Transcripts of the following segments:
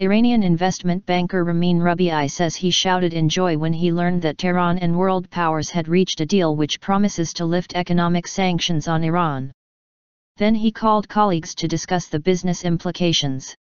Iranian investment banker Ramin Rabii says he shouted in joy when he learned that Tehran and world powers had reached a deal which promises to lift economic sanctions on Iran. Then he called colleagues to discuss the business implications.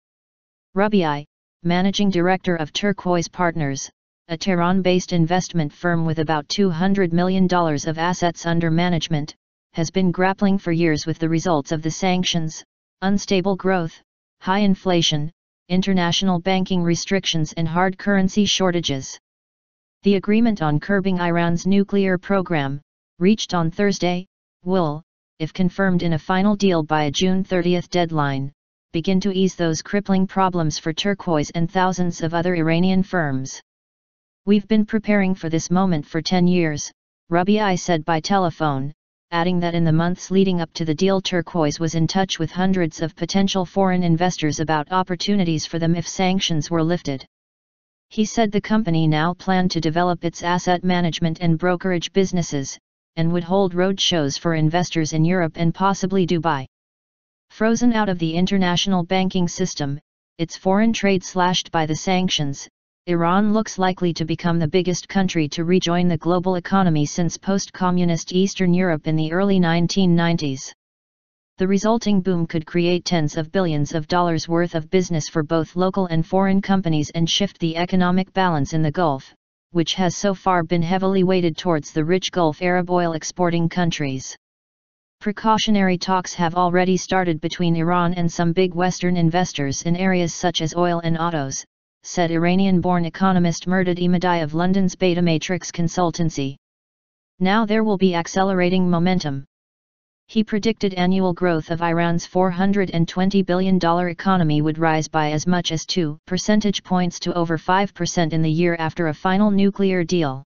Rabii, managing director of Turquoise Partners, a Tehran-based investment firm with about $200 million of assets under management, has been grappling for years with the results of the sanctions: unstable growth, high inflation, international banking restrictions and hard currency shortages. The agreement on curbing Iran's nuclear program, reached on Thursday, will, if confirmed in a final deal by a June 30 deadline, begin to ease those crippling problems for Turquoise and thousands of other Iranian firms. "We've been preparing for this moment for 10 years, Rabii said by telephone, adding that in the months leading up to the deal Turquoise was in touch with hundreds of potential foreign investors about opportunities for them if sanctions were lifted. He said the company now planned to develop its asset management and brokerage businesses, and would hold road shows for investors in Europe and possibly Dubai. Frozen out of the international banking system, its foreign trade slashed by the sanctions, Iran looks likely to become the biggest country to rejoin the global economy since post-communist Eastern Europe in the early 1990s. The resulting boom could create tens of billions of dollars worth of business for both local and foreign companies and shift the economic balance in the Gulf, which has so far been heavily weighted towards the rich Gulf Arab oil-exporting countries. Precautionary talks have already started between Iran and some big Western investors in areas such as oil and autos, said Iranian-born economist Mehrdad Ahmadi of London's Beta Matrix consultancy. Now there will be accelerating momentum. He predicted annual growth of Iran's $420 billion economy would rise by as much as 2 percentage points to over 5% in the year after a final nuclear deal.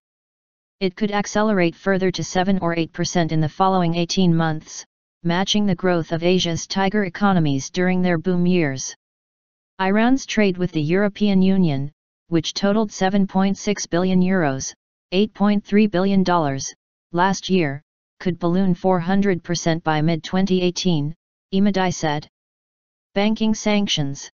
It could accelerate further to 7 or 8% in the following 18 months, matching the growth of Asia's tiger economies during their boom years. Iran's trade with the European Union, which totaled €7.6 billion, $8.3 billion, last year, could balloon 400% by mid-2018, Ahmadi said. Banking sanctions.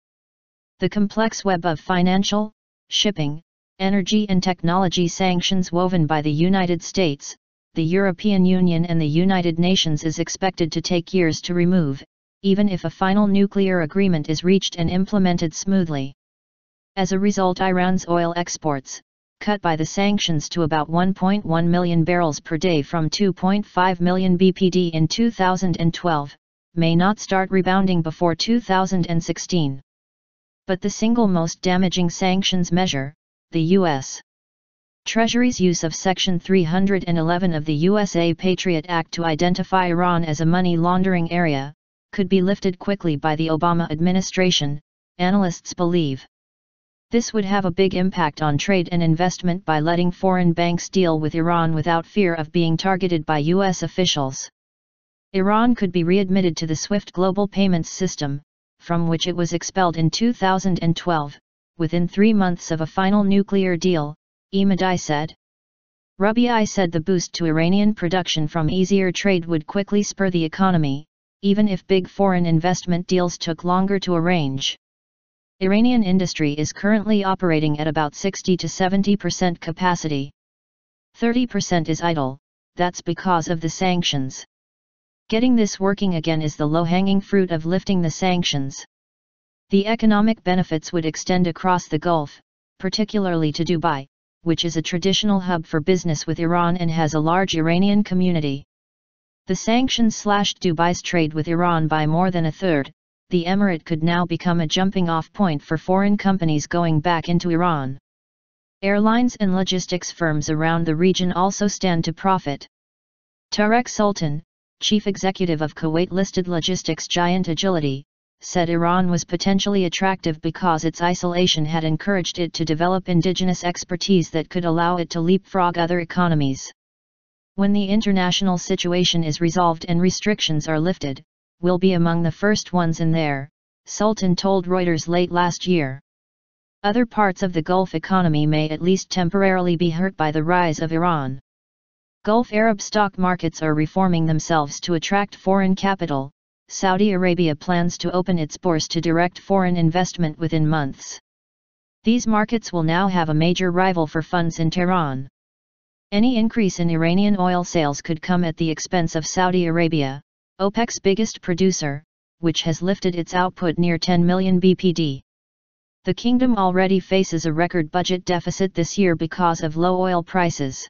The complex web of financial, shipping, energy and technology sanctions woven by the United States, the European Union and the United Nations is expected to take years to remove, even if a final nuclear agreement is reached and implemented smoothly. As a result, Iran's oil exports, cut by the sanctions to about 1.1 million barrels per day from 2.5 million bpd in 2012, may not start rebounding before 2016. But the single most damaging sanctions measure, the U.S. Treasury's use of Section 311 of the USA Patriot Act to identify Iran as a money laundering area, could be lifted quickly by the Obama administration, analysts believe. This would have a big impact on trade and investment by letting foreign banks deal with Iran without fear of being targeted by U.S. officials. Iran could be readmitted to the SWIFT global payments system, from which it was expelled in 2012, within 3 months of a final nuclear deal, Ahmadi said. Rabii said the boost to Iranian production from easier trade would quickly spur the economy, even if big foreign investment deals took longer to arrange. Iranian industry is currently operating at about 60 to 70% capacity. 30% is idle, that's because of the sanctions. Getting this working again is the low-hanging fruit of lifting the sanctions. The economic benefits would extend across the Gulf, particularly to Dubai, which is a traditional hub for business with Iran and has a large Iranian community. The sanctions slashed Dubai's trade with Iran by more than a third. The emirate could now become a jumping-off point for foreign companies going back into Iran. Airlines and logistics firms around the region also stand to profit. Tarek Sultan, chief executive of Kuwait-listed logistics giant Agility, said Iran was potentially attractive because its isolation had encouraged it to develop indigenous expertise that could allow it to leapfrog other economies. When the international situation is resolved and restrictions are lifted, we'll be among the first ones in there, Sultan told Reuters late last year. Other parts of the Gulf economy may at least temporarily be hurt by the rise of Iran. Gulf Arab stock markets are reforming themselves to attract foreign capital. Saudi Arabia plans to open its bourse to direct foreign investment within months. These markets will now have a major rival for funds in Tehran. Any increase in Iranian oil sales could come at the expense of Saudi Arabia, OPEC's biggest producer, which has lifted its output near 10 million bpd. The kingdom already faces a record budget deficit this year because of low oil prices.